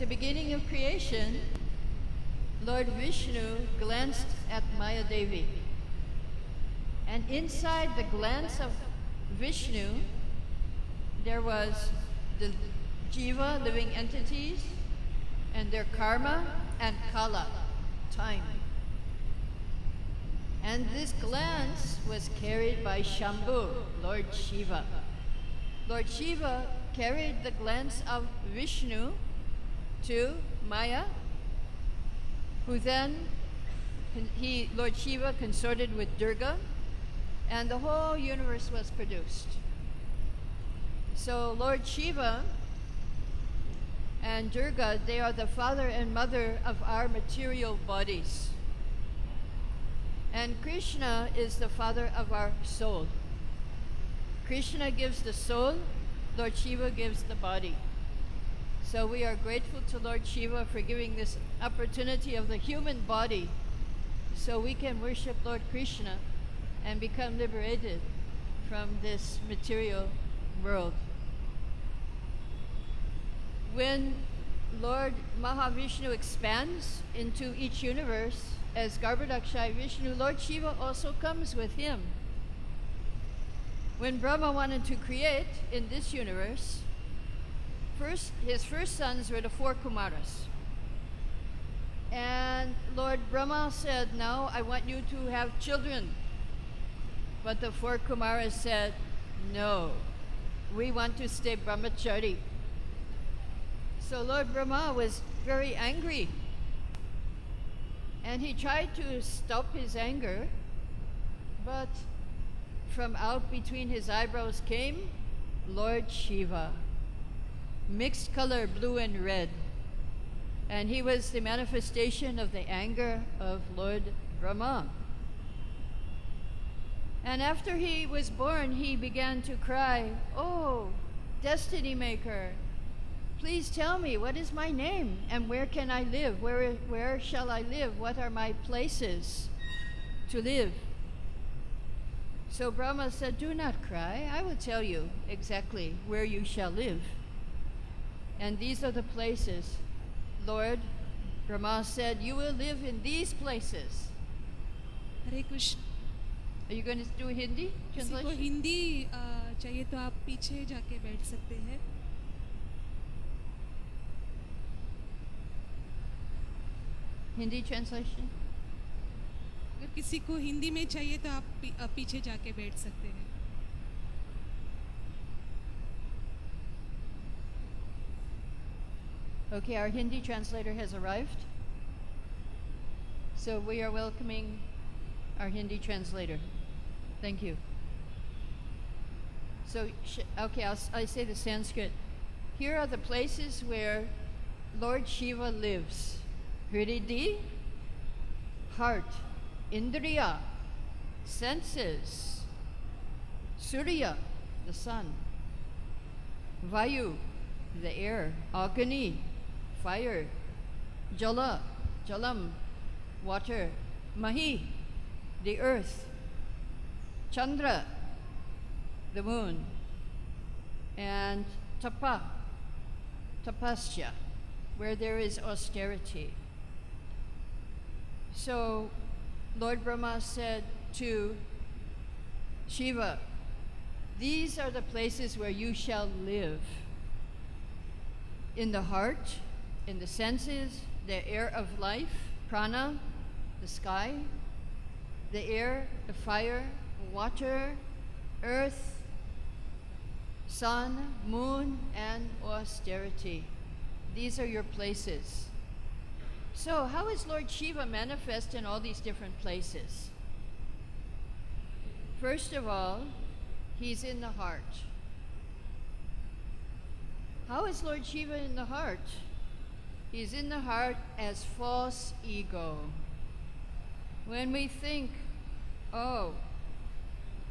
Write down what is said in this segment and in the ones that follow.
the beginning of creation, Lord Vishnu glanced at Maya Devi. And inside the glance of Vishnu, there was the Jiva, living entities, and their karma, and kala, time. And this glance was carried by Shambhu, Lord Shiva. Lord Shiva carried the glance of Vishnu to Maya, who then, Lord Shiva consorted with Durga, and the whole universe was produced. So Lord Shiva and Durga, they are the father and mother of our material bodies. And Krishna is the father of our soul. Krishna gives the soul, Lord Shiva gives the body. So we are grateful to Lord Shiva for giving this opportunity of the human body so we can worship Lord Krishna and become liberated from this material world. When Lord Mahavishnu expands into each universe as Garbhodakshaya Vishnu, Lord Shiva also comes with him. When Brahma wanted to create in this universe, his first sons were the 4 Kumaras. And Lord Brahma said, "Now I want you to have children." But the 4 Kumaras said, "No, we want to stay brahmachari." So Lord Brahma was very angry. And he tried to stop his anger, but from out between his eyebrows came Lord Shiva, mixed color blue and red. And he was the manifestation of the anger of Lord Brahma. And after he was born, he began to cry, "Oh, destiny maker, please tell me, what is my name and where can I live? Where shall I live? What are my places to live?" So Brahma said, "Do not cry. I will tell you exactly where you shall live. And these are the places." Lord Brahma said, "You will live in these places." Hare Krishna. Are you going to do Hindi किसी को translation? Hindi चाहिए तो आप पीछे जाके बैठ सकते हैं। Hindi translation? अगर किसी को हिंदी में चाहिए तो आप पीछे जाके बैठ सकते हैं। Okay, our Hindi translator has arrived. So we are welcoming our Hindi translator. Thank you. So, okay, I say the Sanskrit. Here are the places where Lord Shiva lives. Hridhi, heart. Indriya, senses. Surya, the sun. Vayu, the air. Agni, fire. Jala, jalam, water. Mahi, the earth. Chandra, the moon. And tapa, tapasya, where there is austerity. So Lord Brahma said to Shiva, "These are the places where you shall live. In the heart, in the senses, the air of life, prana, the sky, the air, the fire, water, earth, sun, moon, and austerity. These are your places." So how is Lord Shiva manifest in all these different places? First of all, he's in the heart. How is Lord Shiva in the heart? He's in the heart as false ego. When we think, "Oh,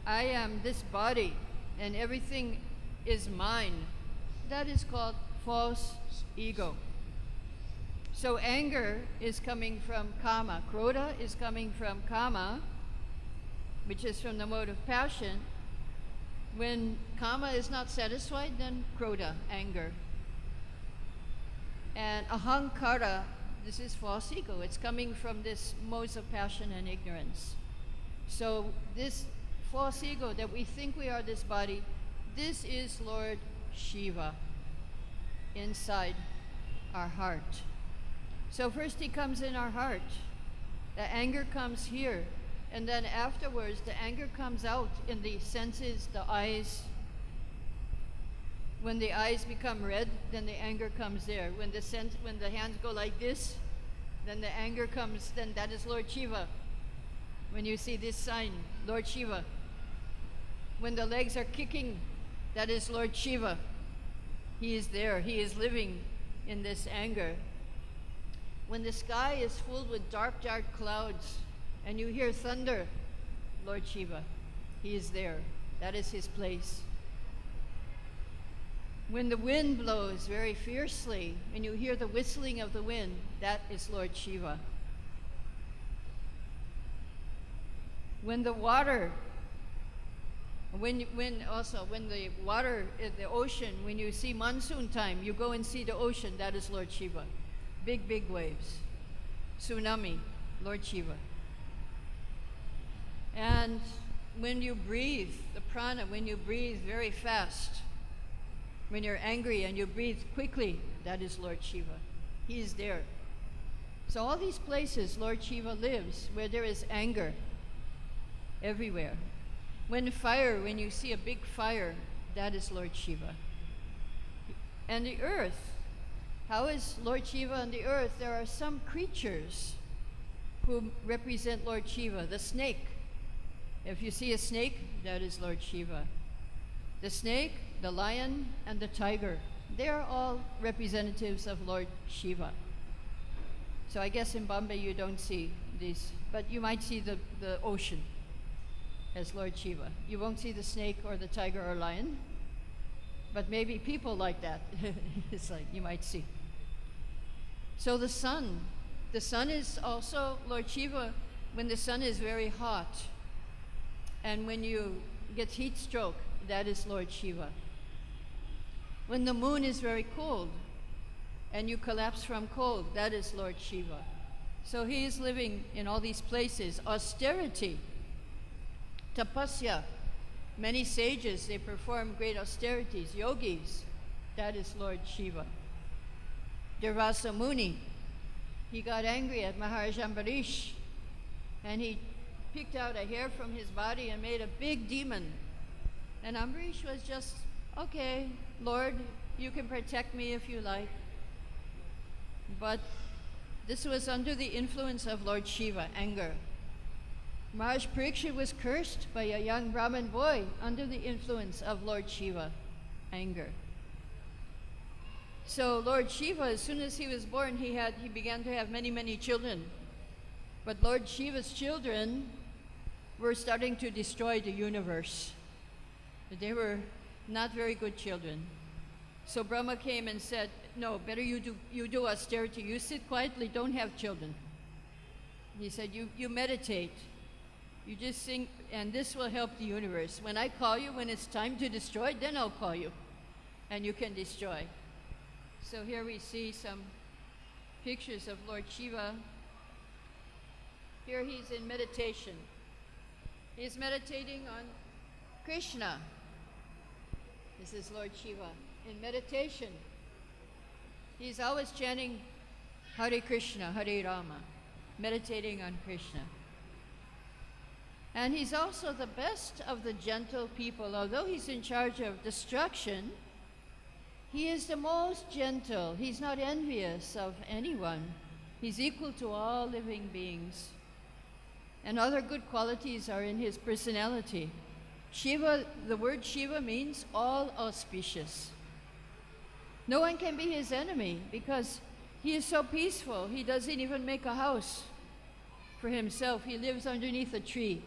I am this body and everything is mine," that is called false ego. So anger is coming from kama. Krodha is coming from kama, which is from the mode of passion. When kama is not satisfied, then krodha, anger. And ahankara, this is false ego. It's coming from this modes of passion and ignorance. So this false ego that we think we are this body, this is Lord Shiva inside our heart. So first he comes in our heart. The anger comes here. And then afterwards, the anger comes out in the senses, the eyes. When the eyes become red, then the anger comes there. When the hands go like this, then the anger comes, then that is Lord Shiva. When you see this sign, Lord Shiva. When the legs are kicking, that is Lord Shiva. He is there. He is living in this anger. When the sky is filled with dark, dark clouds, and you hear thunder, Lord Shiva, he is there. That is his place. When the wind blows very fiercely, and you hear the whistling of the wind, that is Lord Shiva. When the water, when the water, the ocean, when you see monsoon time, you go and see the ocean, that is Lord Shiva. Big, big waves. Tsunami, Lord Shiva. And when you breathe, the prana, when you breathe very fast, when you're angry and you breathe quickly, that is Lord Shiva. He is there. So all these places Lord Shiva lives, where there is anger, everywhere. When you see a big fire, that is Lord Shiva. And the earth, how is Lord Shiva on the earth? There are some creatures who represent Lord Shiva. The snake. If you see a snake, that is Lord Shiva. The snake, the lion, and the tiger, they are all representatives of Lord Shiva. So I guess in Bombay you don't see these, but you might see the ocean as Lord Shiva. You won't see the snake or the tiger or lion, but maybe people like that. It's like you might see. So the sun is also Lord Shiva when the sun is very hot. And when you get heat stroke, that is Lord Shiva. When the moon is very cold and you collapse from cold, that is Lord Shiva. So he is living in all these places. Austerity, tapasya. Many sages, they perform great austerities. Yogis, that is Lord Shiva. Durvasa Muni, he got angry at Maharaj Ambarish and he picked out a hair from his body and made a big demon. And Ambarish was just, okay, Lord, you can protect me if you like. But this was under the influence of Lord Shiva, anger. Maharaj Parikshit was cursed by a young Brahmin boy under the influence of Lord Shiva, anger. So Lord Shiva, as soon as he was born, he began to have many, many children. But Lord Shiva's children were starting to destroy the universe. They were not very good children. So Brahma came and said, no, better you do austerity. You sit quietly, don't have children. He said, you meditate. You just think, and this will help the universe. When I call you, when it's time to destroy, then I'll call you, and you can destroy. So here we see some pictures of Lord Shiva. Here he's in meditation. He's meditating on Krishna. This is Lord Shiva. In meditation, he's always chanting Hare Krishna, Hare Rama, meditating on Krishna. And he's also the best of the gentle people. Although he's in charge of destruction, he is the most gentle. He's not envious of anyone. He's equal to all living beings. And other good qualities are in his personality. Shiva, the word Shiva means all auspicious. No one can be his enemy because he is so peaceful. He doesn't even make a house for himself. He lives underneath a tree.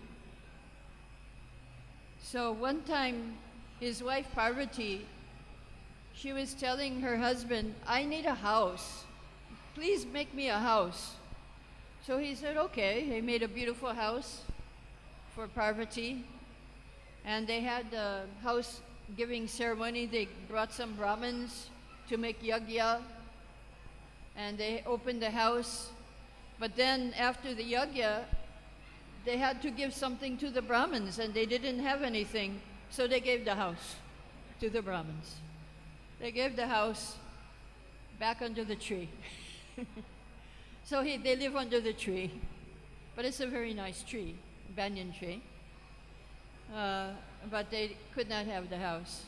So one time, his wife Parvati, she was telling her husband, I need a house. Please make me a house. So he said, okay. He made a beautiful house for Parvati. And they had a house giving ceremony. They brought some Brahmins to make yagya. and they opened the house. But then after the yajna, they had to give something to the Brahmins, and they didn't have anything, so they gave the house to the Brahmins. They gave the house back under the tree. So they live under the tree, but it's a very nice tree, banyan tree. But they could not have the house.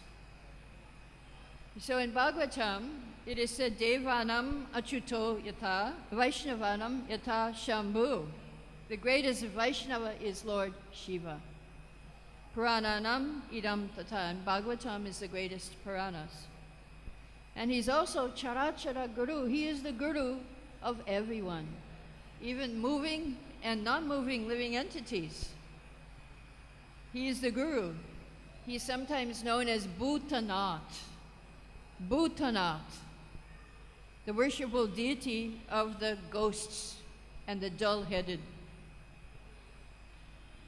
So in Bhagavatam, it is said, Devanam achuto yata, Vaishnavanam yata Shambhu. The greatest Vaishnava is Lord Shiva. Purananam idam tata. And Bhagavatam is the greatest Puranas. And he's also Charachara Guru. He is the Guru of everyone, even moving and non-moving living entities. He is the Guru. He's sometimes known as Bhutanath. Bhutanath, the worshipful deity of the ghosts and the dull-headed.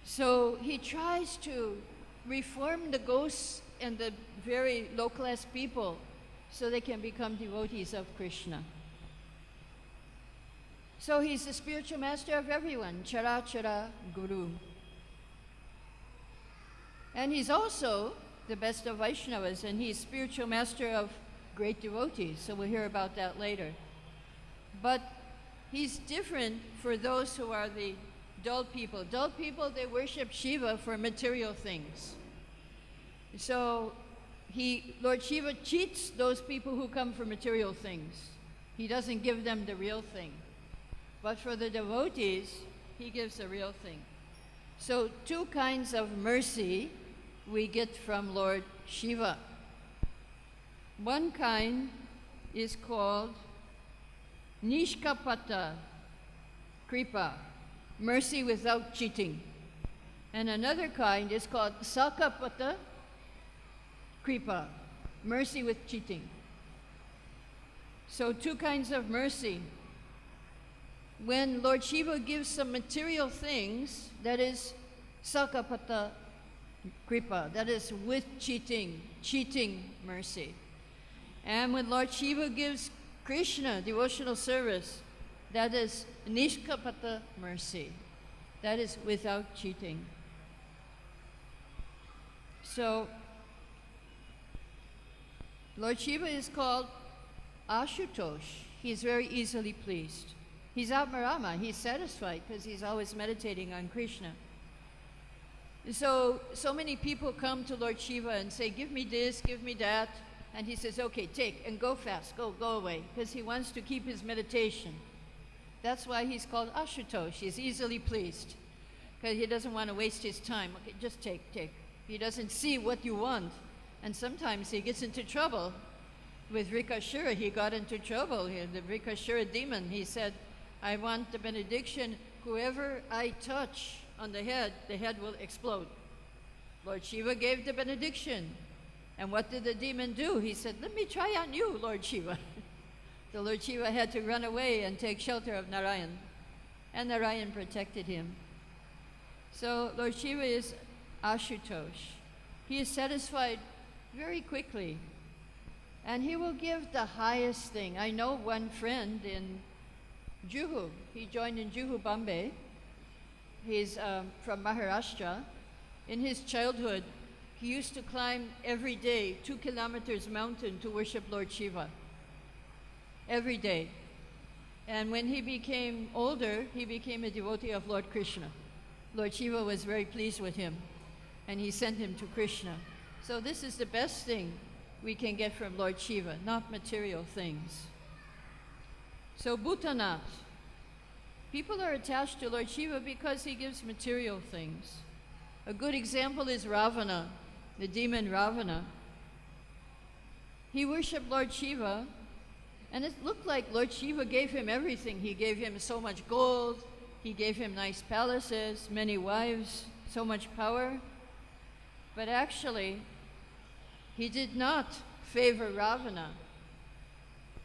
So he tries to reform the ghosts and the very low-class people so they can become devotees of Krishna. So he's the spiritual master of everyone, Charachara Guru. And he's also the best of Vaishnavas, and he's spiritual master of great devotees, so we'll hear about that later. But he's different for those who are the dull people. Dull people, they worship Shiva for material things. So Lord Shiva cheats those people who come for material things. He doesn't give them the real thing. But for the devotees, he gives the real thing. So two kinds of mercy we get from Lord Shiva. One kind is called Nishkapata Kripa, mercy without cheating. And another kind is called Sakapata Kripa, mercy with cheating. So two kinds of mercy. When Lord Shiva gives some material things, that is Sakapata Kripa, that is with cheating mercy. And when Lord Shiva gives Krishna devotional service, that is Nishkapata mercy, that is without cheating. So Lord Shiva is called Ashutosh. He's very easily pleased. He's Atmarama. He's satisfied because he's always meditating on Krishna. So many people come to Lord Shiva and say, give me this, give me that. And he says, okay, take, and go fast, go away, because he wants to keep his meditation. That's why he's called Ashutosh. He's easily pleased, because he doesn't want to waste his time. Okay, just take. He doesn't see what you want. And sometimes he gets into trouble. With Rikashura, he got into trouble. The Rikashura demon, he said, I want the benediction, whoever I touch on the head will explode. Lord Shiva gave the benediction. And what did the demon do? He said, let me try on you, Lord Shiva. So Lord Shiva had to run away and take shelter of Narayan. And Narayan protected him. So Lord Shiva is Ashutosh. He is satisfied very quickly. And he will give the highest thing. I know one friend in Juhu. He joined in Juhu, Bombay. He's from Maharashtra. In his childhood, he used to climb every day 2 kilometers mountain to worship Lord Shiva. Every day. And when he became older, he became a devotee of Lord Krishna. Lord Shiva was very pleased with him, and he sent him to Krishna. So this is the best thing we can get from Lord Shiva, not material things. So Bhutanath. People are attached to Lord Shiva because he gives material things. A good example is Ravana, the demon Ravana. He worshipped Lord Shiva, and it looked like Lord Shiva gave him everything. He gave him so much gold, he gave him nice palaces, many wives, so much power. But actually, he did not favor Ravana,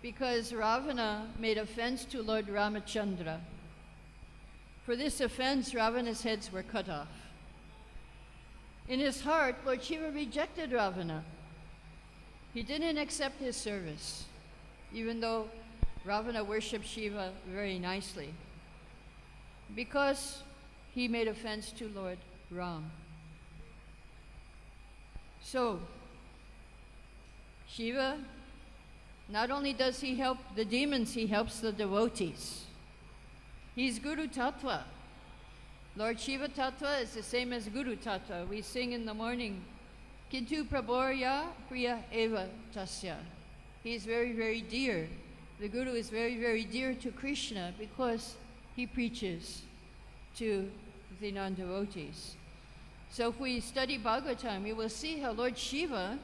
because Ravana made offense to Lord Ramachandra. For this offense, Ravana's heads were cut off. In his heart, Lord Shiva rejected Ravana. He didn't accept his service, even though Ravana worshipped Shiva very nicely because he made offense to Lord Ram. So, Shiva, not only does he help the demons, he helps the devotees. He's Guru Tattva. Lord Shiva Tattva is the same as Guru Tattva. We sing in the morning, Kintu Prabhorya Priya Eva Tasya. He is very, very dear. The Guru is very, very dear to Krishna because he preaches to the non-devotees. So if we study Bhagavatam, we will see how Lord Shiva,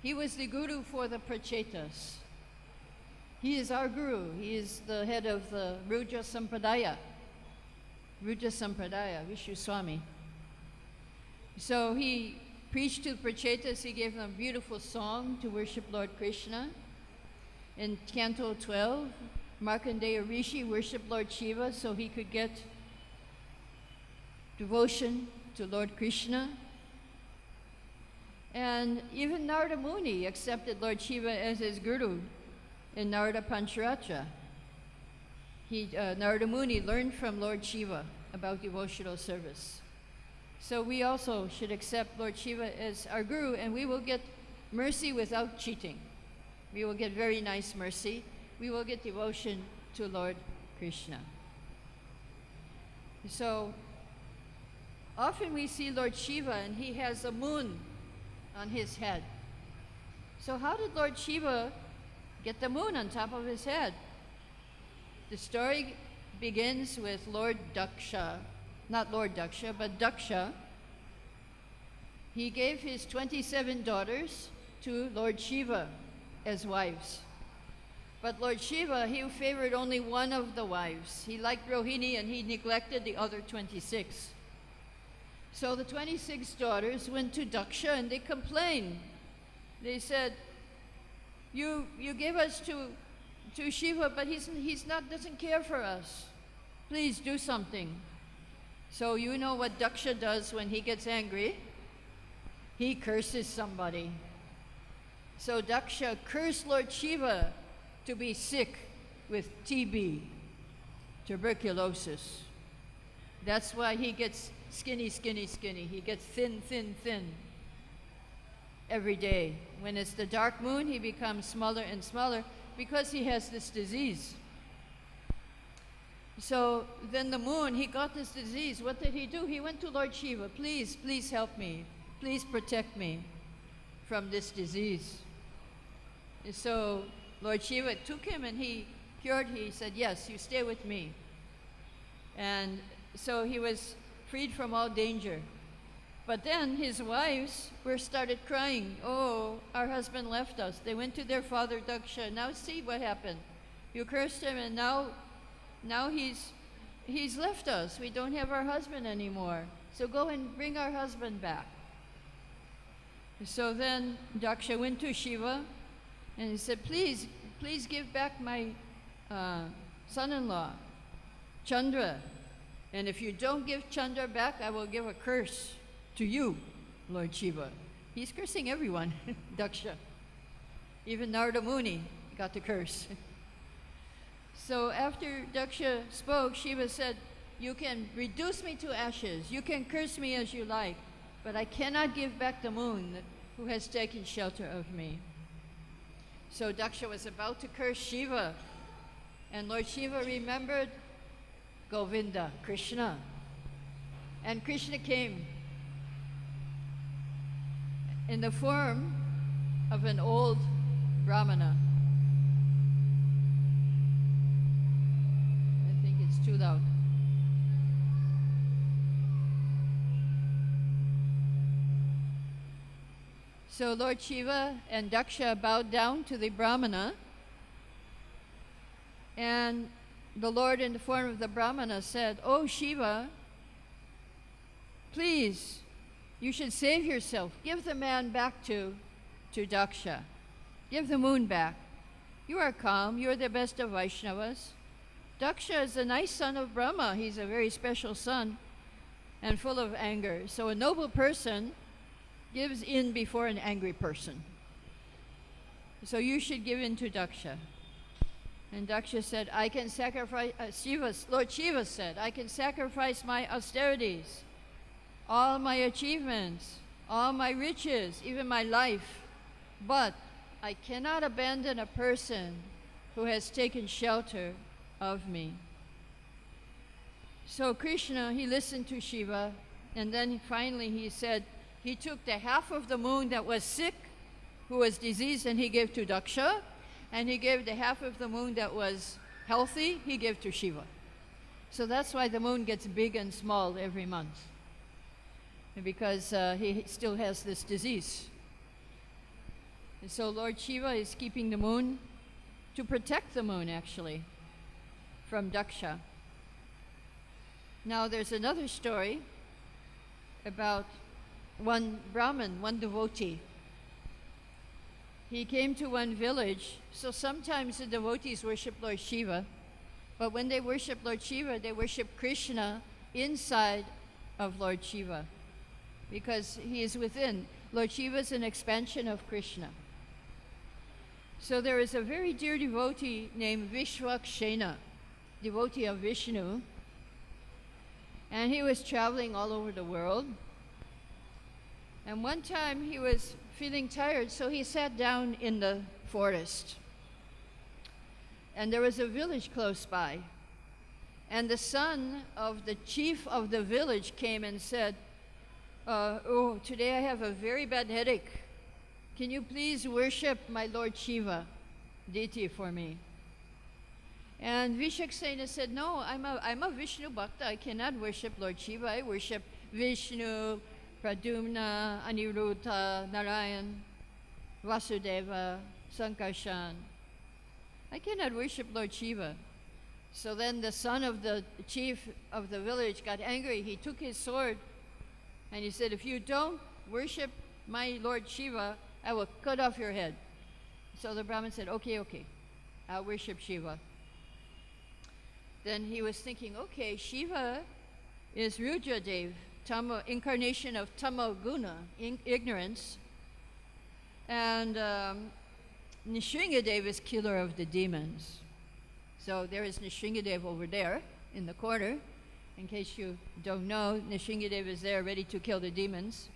he was the Guru for the Prachetas. He is our Guru. He is the head of the Ruja Sampradaya, Vishnu Swami. So he preached to the Prachetas. He gave them a beautiful song to worship Lord Krishna. In Canto 12, Markandeya Rishi worshiped Lord Shiva so he could get devotion to Lord Krishna. And even Narada Muni accepted Lord Shiva as his Guru in Narada Pancharatra. Narada Muni learned from Lord Shiva about devotional service. So we also should accept Lord Shiva as our Guru, and we will get mercy without cheating. We will get very nice mercy. We will get devotion to Lord Krishna. So often we see Lord Shiva and he has a moon on his head. So how did Lord Shiva get the moon on top of his head? The story begins with Lord Daksha, not Lord Daksha, but Daksha. He gave his 27 daughters to Lord Shiva as wives. But Lord Shiva, he favored only one of the wives. He liked Rohini and he neglected the other 26. So the 26 daughters went to Daksha and they complained. They said, you gave us to Shiva, but he's doesn't care for us. Please do something. So you know what Daksha does when he gets angry? He curses somebody. So Daksha cursed Lord Shiva to be sick with TB, tuberculosis. That's why he gets skinny. He gets thin every day. When it's the dark moon, he becomes smaller and smaller because he has this disease. So then the moon, he got this disease. What did he do? He went to Lord Shiva. Please help me. Please protect me from this disease. And so Lord Shiva took him and he cured him. He said, yes, you stay with me. And so he was freed from all danger. But then his wives started crying, oh, our husband left us. They went to their father Daksha. Now see what happened. You cursed him and now he's left us. We don't have our husband anymore. So go and bring our husband back. So then Daksha went to Shiva and he said, please give back my son-in-law, Chandra. And if you don't give Chandra back, I will give a curse to you, Lord Shiva. He's cursing everyone, Daksha. Even Narada Muni got the curse. So after Daksha spoke, Shiva said, you can reduce me to ashes, you can curse me as you like, but I cannot give back the moon who has taken shelter of me. So Daksha was about to curse Shiva, and Lord Shiva remembered Govinda, Krishna. And Krishna came in the form of an old Brahmana. I think it's too loud. So Lord Shiva and Daksha bowed down to the Brahmana, and the Lord in the form of the Brahmana said, oh Shiva, please, you should save yourself. Give the man back to Daksha. Give the moon back. You are calm. You are the best of Vaishnavas. Daksha is a nice son of Brahma. He's a very special son and full of anger. So a noble person gives in before an angry person. So you should give in to Daksha. And Daksha said, I can sacrifice, Lord Shiva said, I can sacrifice my austerities, all my achievements, all my riches, even my life, but I cannot abandon a person who has taken shelter of me. So Krishna, he listened to Shiva, and then finally he said, he took the half of the moon that was sick, who was diseased, and he gave to Daksha, and he gave the half of the moon that was healthy, he gave to Shiva. So that's why the moon gets big and small every month, because he still has this disease. And so Lord Shiva is keeping the moon to protect the moon, actually, from Daksha. Now there's another story about one Brahmin, one devotee. He came to one village, so sometimes the devotees worship Lord Shiva, but when they worship Lord Shiva, they worship Krishna inside of Lord Shiva, because he is within. Lord Shiva is an expansion of Krishna. So there is a very dear devotee named Vishwakshena, devotee of Vishnu, and he was traveling all over the world. And one time he was feeling tired, so he sat down in the forest. And there was a village close by. And the son of the chief of the village came and said, oh, today I have a very bad headache. Can you please worship my Lord Shiva, deity, for me? And Vishaksena said, no, I'm a Vishnu Bhakta. I cannot worship Lord Shiva. I worship Vishnu, Pradyumna, Aniruddha, Narayan, Vasudeva, Sankarshan. I cannot worship Lord Shiva. So then the son of the chief of the village got angry. He took his sword and he said, if you don't worship my Lord Shiva, I will cut off your head. So the Brahmin said, okay, I'll worship Shiva. Then he was thinking, okay, Shiva is Rudradev, incarnation of Tamo Guna, ignorance. And Nisringadev is killer of the demons. So there is Nisringadev over there in the corner. In case you don't know, Nisringadev is there ready to kill the demons.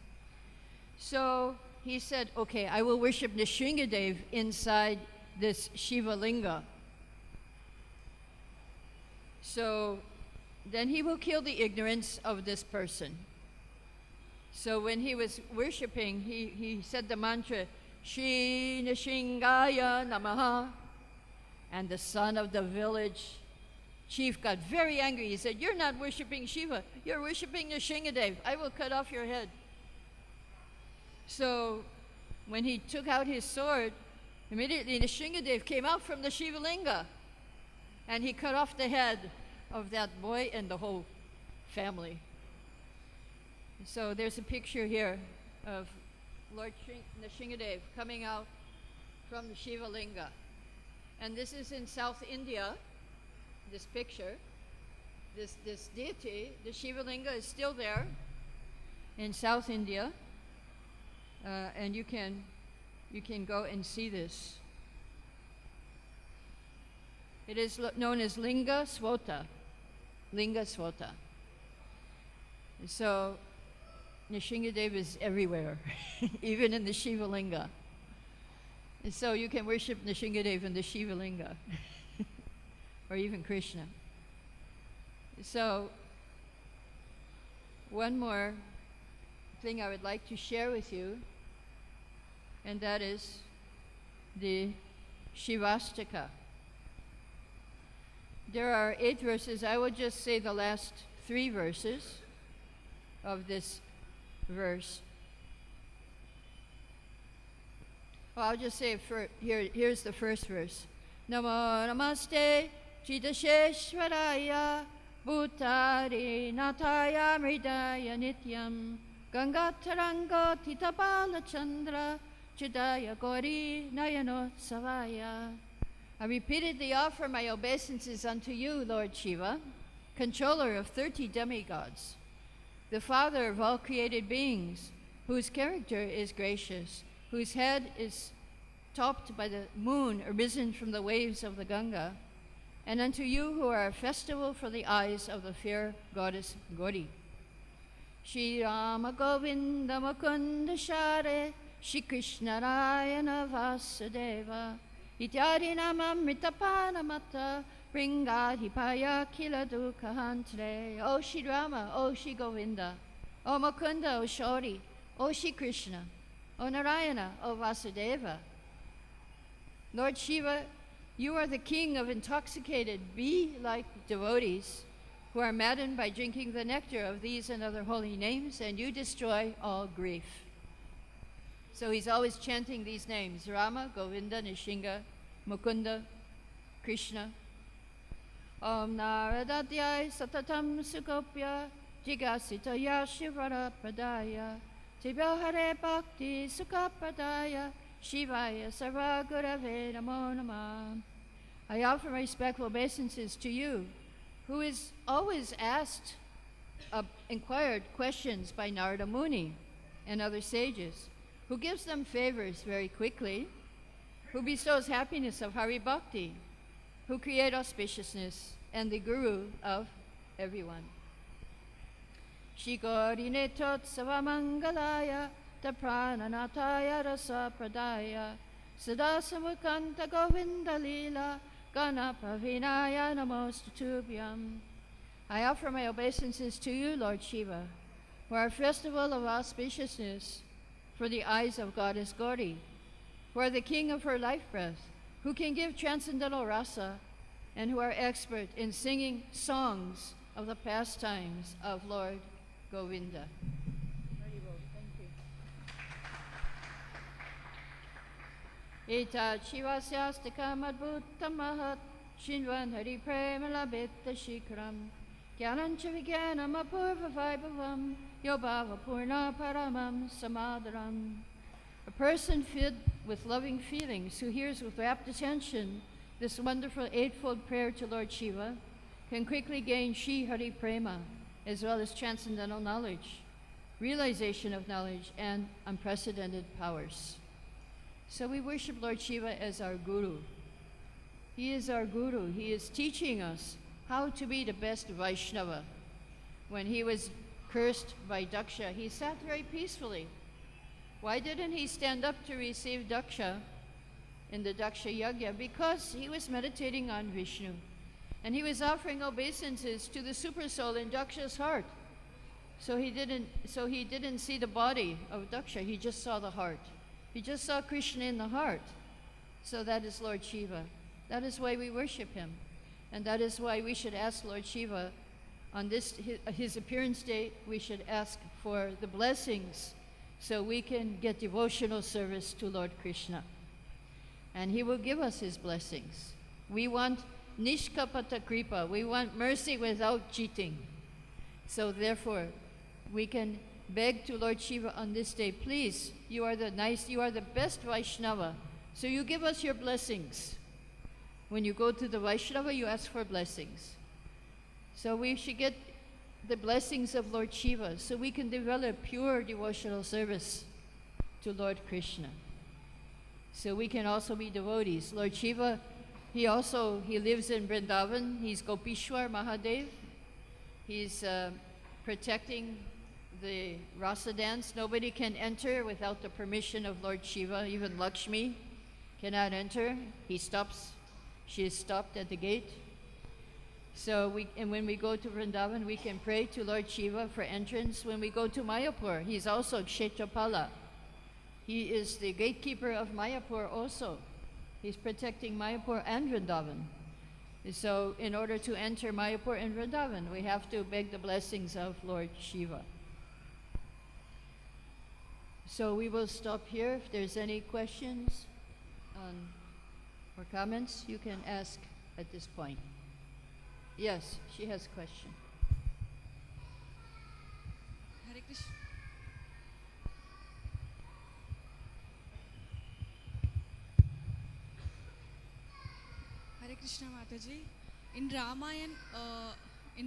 So he said, okay, I will worship Nisringadev inside this Shiva Linga. So then he will kill the ignorance of this person. So when he was worshiping, he said the mantra, Shri Nishingaya Namaha. And the son of the village chief got very angry. He said, you're not worshiping Shiva, you're worshiping Nisringadev. I will cut off your head. So when he took out his sword, immediately Nisringadev came out from the Shiva Linga. And he cut off the head of that boy and the whole family. So there's a picture here of Lord Nisringadev coming out from the Shiva Linga. And this is in South India, this picture. This deity, the Shiva Linga, is still there in South India. And you can go and see this. It is known as Linga Swota. Linga Swota. So Nisringadev is everywhere, even in the Shiva Linga. And so you can worship Nisringadev in the Shiva Linga, or even Krishna. So one more thing I would like to share with you, and that is the Shivastaka. There are 8 verses. I will just say the last 3 verses of this verse. Well, I'll just say here's the first verse. Namo namaste Chidasheshwaraya Bhutari Nataya Mridaya Nityam Gangataranga Titapala Chandra Chidaya Gori Nayano Savaya. I repeatedly offer my obeisances unto you, Lord Shiva, controller of 30 demigods, the father of all created beings, whose character is gracious, whose head is topped by the moon arisen from the waves of the Ganga, and unto you who are a festival for the eyes of the fair goddess Gauri. Shri Rama Govinda Mukunda Share, Shri Krishna Narayana Vasudeva, Ityadi Namamritapana Mata, Bringadhipaya Kila Dukhahantre. O Shri Rama, O Shri Govinda, O Mukunda, O Shori, O Shri Krishna, O Narayana, O Vasudeva. Lord Shiva, you are the king of intoxicated bee-like devotees who are maddened by drinking the nectar of these and other holy names, and you destroy all grief. So he's always chanting these names: Rama, Govinda, Nishinga, Mukunda, Krishna. Om Naradadyai Satatam Sukopya Jigasitaya Shivara Pradaya Tibya Hare Bhakti Sukapradaya Shivaya Sarvagurave Namo Namah. I offer my respectful obeisances to you, who is always asked, inquired questions by Narada Muni and other sages, who gives them favors very quickly, who bestows happiness of Hari Bhakti, who create auspiciousness, and the Guru of everyone. Shri Gauri Netotsava Mangalaya Prananataya Rasa Pradaya Sada Samukanta Govinda Lila Ganapa Vinaya Namostutubhyam. I offer my obeisances to you, Lord Shiva, for our festival of auspiciousness for the eyes of Goddess Gauri, who are the king of her life breath, who can give transcendental rasa, and who are expert in singing songs of the pastimes of Lord Govinda. Ita Shivasyastikam Adbhutam Mahat Shinvan Hari Prema Labita Shikram Gyanancha Vigyanam Apurva Vaibhavam Yobhava Purna Paramam Samadaram. A person filled with loving feelings who hears with rapt attention this wonderful eightfold prayer to Lord Shiva can quickly gain Shri Hari Prema, as well as transcendental knowledge, realization of knowledge, and unprecedented powers. So we worship Lord Shiva as our Guru. He is our Guru. He is teaching us how to be the best Vaishnava. When he was cursed by Daksha, he sat very peacefully. Why didn't he stand up to receive Daksha in the Daksha Yagya? Because he was meditating on Vishnu. And he was offering obeisances to the Supersoul in Daksha's heart. So he didn't see the body of Daksha, he just saw the heart. He just saw Krishna in the heart. So that is Lord Shiva. That is why we worship him. And that is why we should ask Lord Shiva on his appearance date, we should ask for the blessings so we can get devotional service to Lord Krishna. And he will give us his blessings. We want Nishkapata Kripa. We want mercy without cheating. So therefore, we can beg to Lord Shiva on this day, please, you are the best Vaishnava, so you give us your blessings. When you go to the Vaishnava, you ask for blessings. So we should get the blessings of Lord Shiva so we can develop pure devotional service to Lord Krishna. So we can also be devotees. Lord Shiva, he lives in Vrindavan. He's Gopishwar Mahadev. He's protecting the rasa dance. Nobody can enter without the permission of Lord Shiva. Even Lakshmi cannot enter. She is stopped at the gate. So when we go to Vrindavan, we can pray to Lord Shiva for entrance. When we go to Mayapur, he's also Kshetrapala. He is the gatekeeper of Mayapur also. He's protecting Mayapur and Vrindavan. So in order to enter Mayapur and Vrindavan, we have to beg the blessings of Lord Shiva. So we will stop here. If there's any questions or comments, you can ask at this point. Yes, she has a question. Hare Krishna. Hare Krishna Mataji. In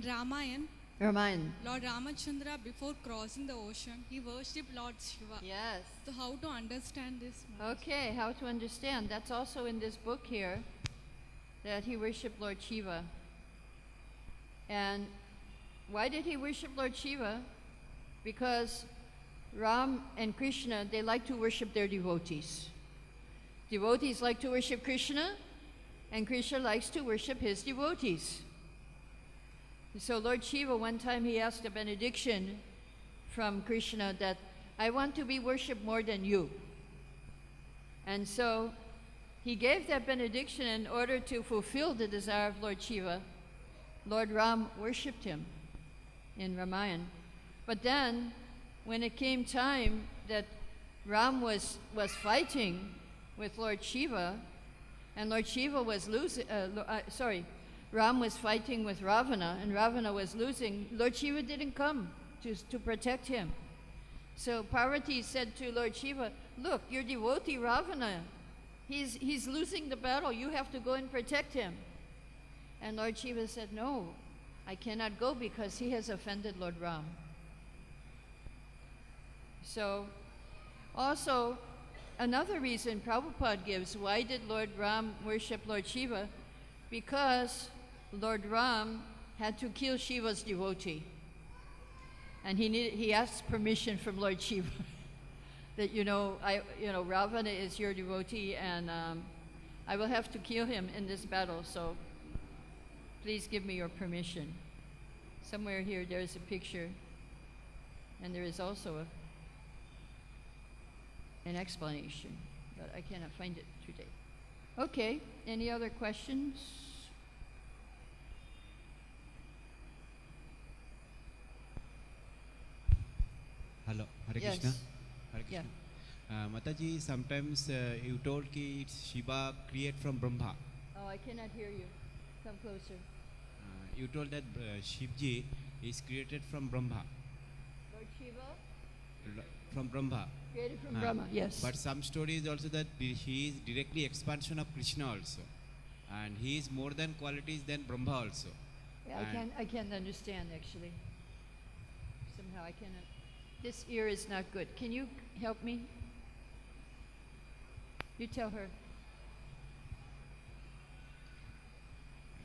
Ramayana, Ramayan. Lord Ramachandra, before crossing the ocean, he worshipped Lord Shiva. Yes. So how to understand this? Maharaj? Okay, how to understand. That's also in this book here, that he worshipped Lord Shiva. And why did he worship Lord Shiva? Because Ram and Krishna, they like to worship their devotees. Devotees like to worship Krishna, and Krishna likes to worship his devotees. So Lord Shiva, one time he asked a benediction from Krishna that, I want to be worshipped more than you. And so he gave that benediction in order to fulfill the desire of Lord Shiva. Lord Ram worshipped him in Ramayana. But then, when it came time that Ram was fighting with Lord Shiva, and Lord Shiva was losing, Ram was fighting with Ravana, and Ravana was losing, Lord Shiva didn't come to protect him. So Parvati said to Lord Shiva, look, your devotee Ravana, he's losing the battle, you have to go and protect him. And Lord Shiva said, no, I cannot go because he has offended Lord Ram. So, also, another reason Prabhupada gives, why did Lord Ram worship Lord Shiva? Because Lord Ram had to kill Shiva's devotee. And he asked permission from Lord Shiva that, Ravana is your devotee, and I will have to kill him in this battle, so please give me your permission. Somewhere here there's a picture, and there is also an explanation, but I cannot find it today. Okay, any other questions? Hello, Hare Yes. Krishna. Hare Yeah. Krishna. Mataji, sometimes you told ki it's Shiva create from Brahma. Oh, I cannot hear you. Come closer. You told that Shivji is created from Brahma. Lord Shiva, From Brahma. created from Brahma, yes. But some stories also that he is directly expansion of Krishna also. And he is more than qualities than Brahma also. Yeah, and- I can't understand actually. Somehow I cannot. This ear is not good. Can you help me? You tell her.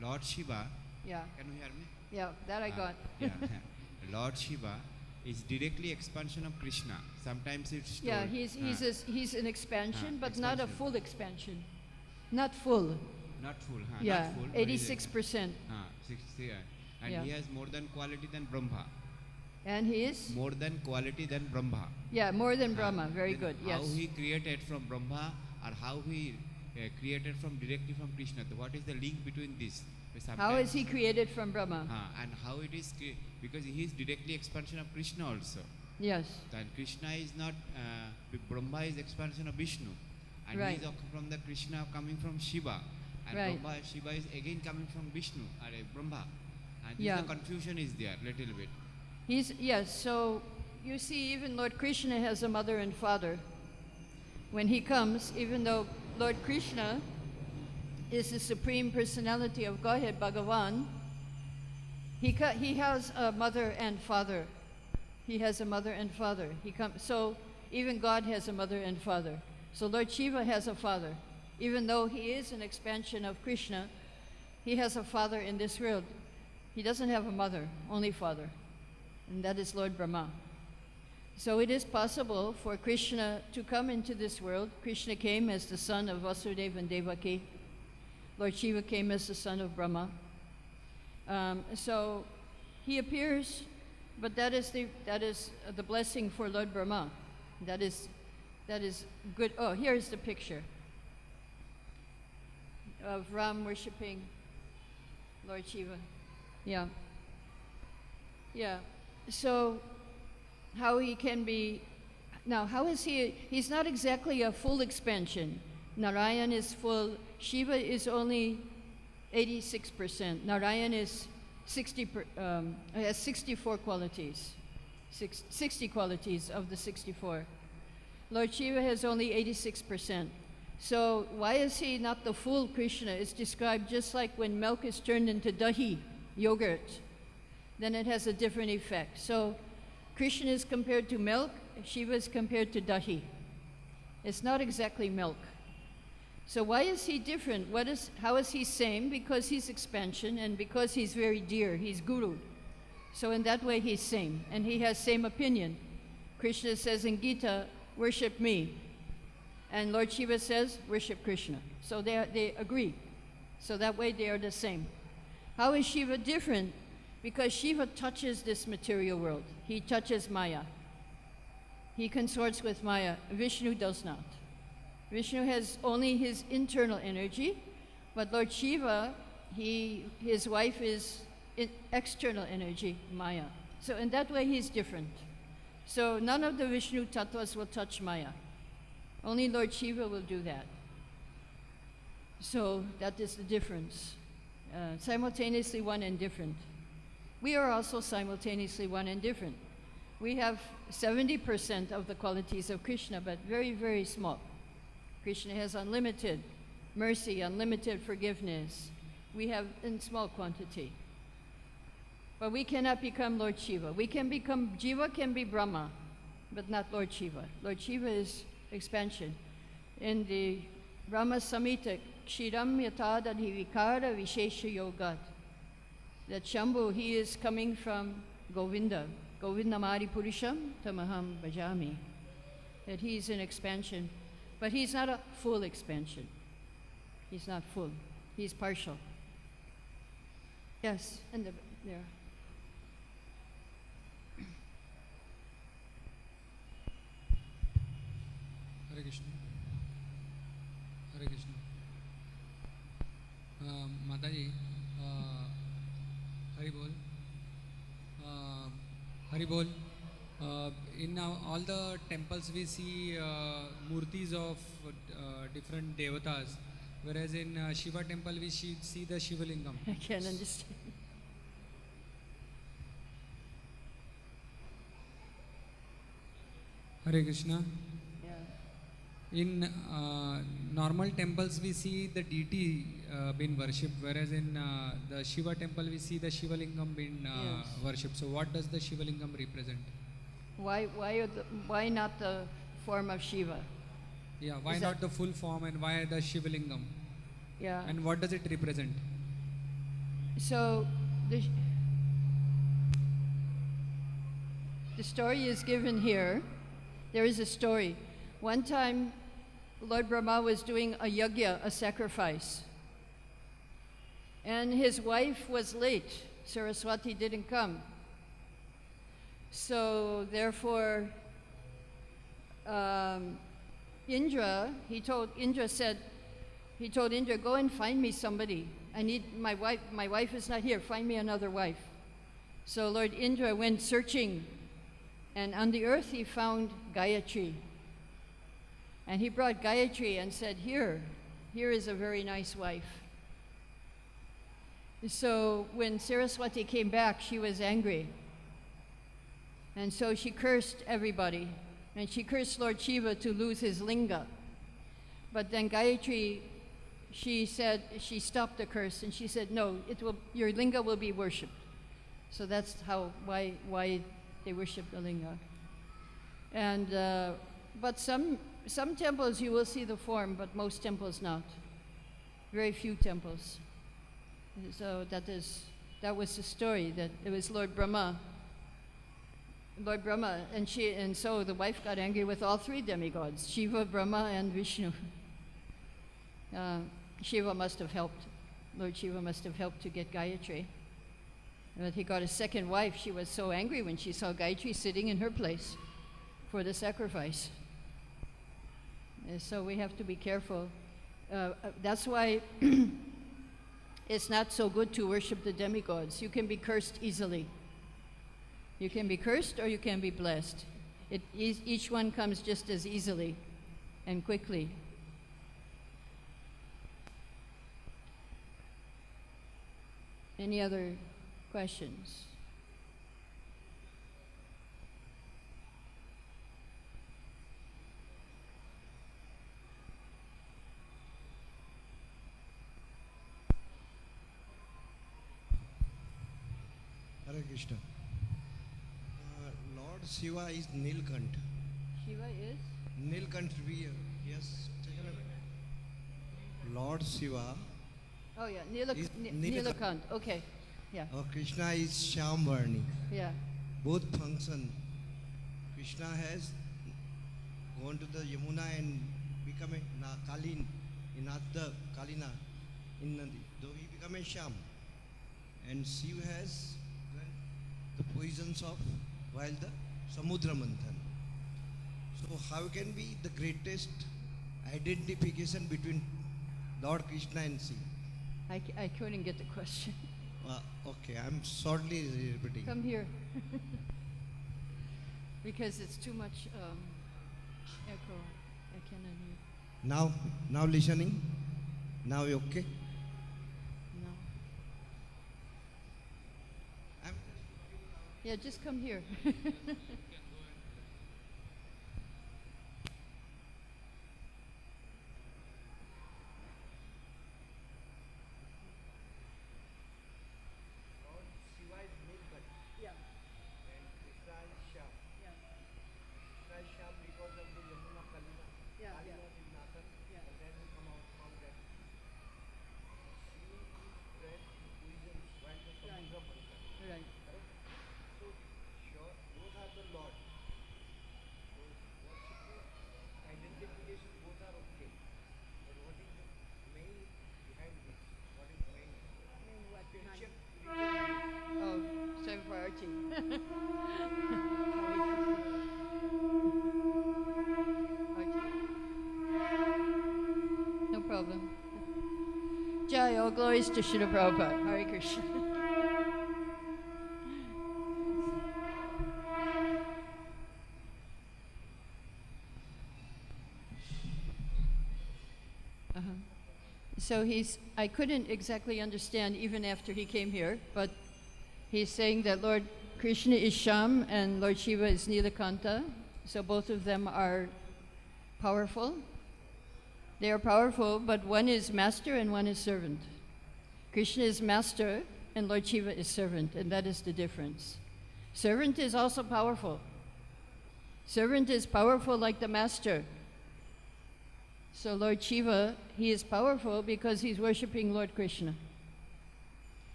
Lord Shiva, Yeah, can you hear me? yeah, that I got. Yeah. Lord Shiva is directly expansion of Krishna. Sometimes it's told. Yeah, he's an expansion, but not a expansion. full expansion. Not full. Not full, Yeah, not full. but is it- 86%. 60, and Yeah. he has more than quality than Brahma. And he is? More than quality than Brahma. Yeah, more than Brahma. Very Then good, yes. How he created from Brahma, or how he created from directly from Krishna. What is the link between this? How is he created from Brahma? And how it is because he is directly expansion of Krishna also. Yes, Then Krishna is not Brahma is expansion of Vishnu, and Right. he is from the Krishna coming from Shiva, and Right. Brahma, Shiva is again coming from Vishnu or Brahma, and Yeah. the confusion is there little bit. yes, so you see even Lord Krishna has a mother and father. When he comes, even though Lord Krishna is the Supreme Personality of Godhead, Bhagavan, he has a mother and father. He has a mother and father. So even God has a mother and father. So Lord Shiva has a father. Even though he is an expansion of Krishna, he has a father in this world. He doesn't have a mother, only father. And that is Lord Brahma. So it is possible for Krishna to come into this world. Krishna came as the son of Vasudeva and Devaki. Lord Shiva came as the son of Brahma. So he appears, but that is the blessing for Lord Brahma. That is good. Oh, here's the picture of Ram worshiping Lord Shiva. Yeah. Yeah. So how he can be, now how is he's not exactly a full expansion. Narayan is full, Shiva is only 86%. Narayan is has 64 qualities, 60 qualities of the 64. Lord Shiva has only 86%. So why is he not the full Krishna? It's described just like when milk is turned into dahi, yogurt. then it has a different effect. So Krishna is compared to milk, Shiva is compared to dahi. It's not exactly milk. So why is he different? How is he same? Because he's expansion and because he's very dear, he's guru. So in that way he's same, and he has same opinion. Krishna says in Gita, worship me. And Lord Shiva says, worship Krishna. So they agree. So that way they are the same. How is Shiva different? Because Shiva touches this material world. He touches Maya. He consorts with Maya. Vishnu does not. Vishnu has only his internal energy, but Lord Shiva, his wife is external energy, Maya. So in that way he's different. So none of the Vishnu tattvas will touch Maya. Only Lord Shiva will do that. So that is the difference. Simultaneously one and different. We are also simultaneously one and different. We have 70% of the qualities of Krishna, but very, very small. Krishna has unlimited mercy, unlimited forgiveness. We have in small quantity. But we cannot become Lord Shiva. Jiva can be Brahma, but not Lord Shiva. Lord Shiva is expansion. In the Brahma Samhita, Kshiram Yatadadhi Vikara Vishesha Yogat, that Shambhu, he is coming from Govinda. Govindamari Purusham Tamaham Bhajami. That he's an expansion. But he's not a full expansion. He's not full. He's partial. Yes, and there. Hare Krishna. Hare Krishna. Mataji, Hari Bol. Hari Bol. In all the temples we see murtis of different devatas, whereas in Shiva temple we see the Shiva Lingam. I can't understand. Hare Krishna. Yeah. In normal temples we see the deity being worshipped, whereas in the Shiva temple we see the Shiva Lingam being Yes. worshipped. So what does the Shiva Lingam represent? Why not the form of Shiva? Yeah, why Is not that- the full form, and why the Shiva Lingam? Yeah. And what does it represent? So the story is given here. There is a story. One time, Lord Brahma was doing a yajna, a sacrifice. And his wife was late. Saraswati didn't come. So therefore, Indra, he told Indra, go and find me somebody. I need my wife is not here, find me another wife. So Lord Indra went searching, and on the earth he found Gayatri. And he brought Gayatri and said, here is a very nice wife. So when Saraswati came back, she was angry. And so she cursed everybody. And she cursed Lord Shiva to lose his linga. But then Gayatri, she stopped the curse, and she said, no, your linga will be worshipped. So that's why they worship the linga. And, but some temples you will see the form, but most temples not. Very few temples. So that was the story, that it was Lord Brahma, and so the wife got angry with all three demigods, Shiva, Brahma, and Vishnu. Shiva must have helped. Lord Shiva must have helped to get Gayatri. But he got a second wife. She was so angry when she saw Gayatri sitting in her place for the sacrifice. So we have to be careful. That's why it's not so good to worship the demigods. You can be cursed easily. You can be cursed or you can be blessed. Each one comes just as easily and quickly. Any other questions? Hare Krishna. Lord Shiva is Nilkant. Shiva is? Nilkant, yes. Lord Shiva, Oh yeah, Is Nilakant. Nilakant. Okay. Yeah. Krishna is Shyamvarni. Yeah. Both function. Krishna has gone to the Yamuna and become a Kalin, in the Kalina, in Nadi. Though he become a Shyam. And Shiva has done the poisons of while the Samudra Manthan. So how can be the greatest identification between Lord Krishna and Shiva? I couldn't get the question. Okay, I'm shortly repeating. Come here. Because it's too much echo. I cannot hear. Now listening? Now you okay? No. I'm Yeah, just come here. Shiva is Nilkant Yeah. and Krishna is Shyam. Yeah. Krishna is Shyam because of the Yamuna Kalina. Yeah, Kalina yeah. is Nathan, Yeah. and then we come out from that. Shiva is bred in poisons while the Samudra Manthan. Right. Correct? So, sure, those are the Lord. So, what should be identification? Both are okay. But what is the main behind this? What is main? Spiritual. Oh, same priority. No problem. Jai, all glories to Srila Prabhupada. Hare Krishna. Uh-huh. So I couldn't exactly understand even after he came here, but he's saying that Lord Krishna is Sham and Lord Shiva is Nilakanta. So both of them are powerful. They are powerful, but one is master and one is servant. Krishna is master and Lord Shiva is servant, and that is the difference. Servant is also powerful. Servant is powerful like the master. So Lord Shiva, he is powerful because he's worshiping Lord Krishna.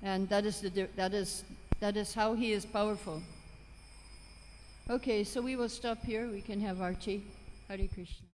And that is how he is powerful. Okay, so we will stop here. We can have Archie. Hare Krishna.